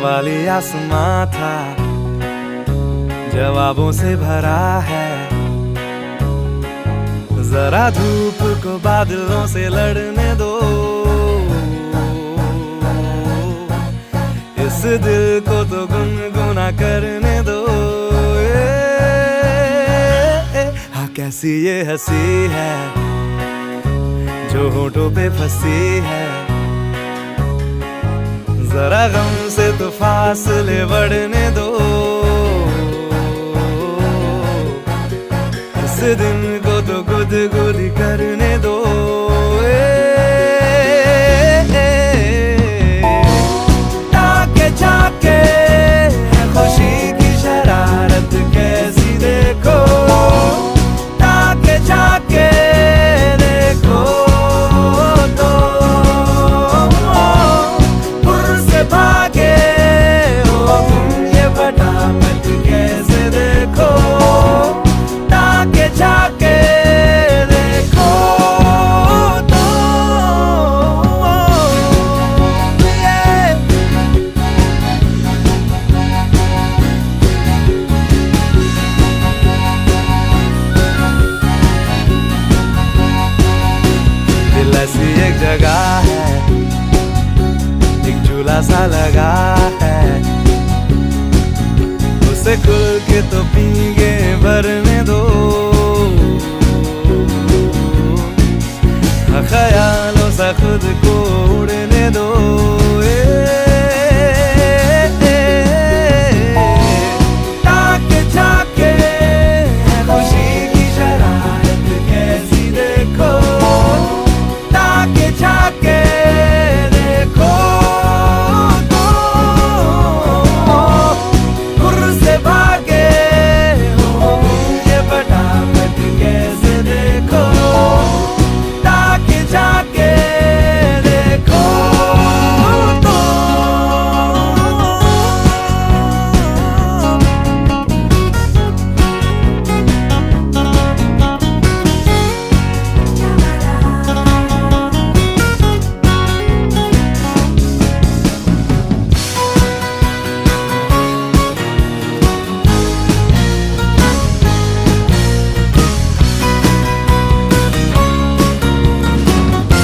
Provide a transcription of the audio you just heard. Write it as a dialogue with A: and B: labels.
A: सवाली आसमां था, जवाबों से भरा है। जरा धूप को बादलों से लड़ने दो, इस दिल को तो गुनगुना करने दो। हाँ कैसी ये हंसी है जो होठों पे फंसी है, जरा गम से तो फासले बढ़ने दो। इस दिन को तो गुदगुदी करने दो। ताके झाके खुशी की शरारत कैसी देखो, ताके झाके देखो तो पुर से भागे हो तुम ये फटाफट कैसे देखो, ताके झाके देखो तो दिल ऐसी एक जगह है, एक झूला सा लगा है, उसे खुल के तो पींगे भरने दो। ख्यालों से खुद को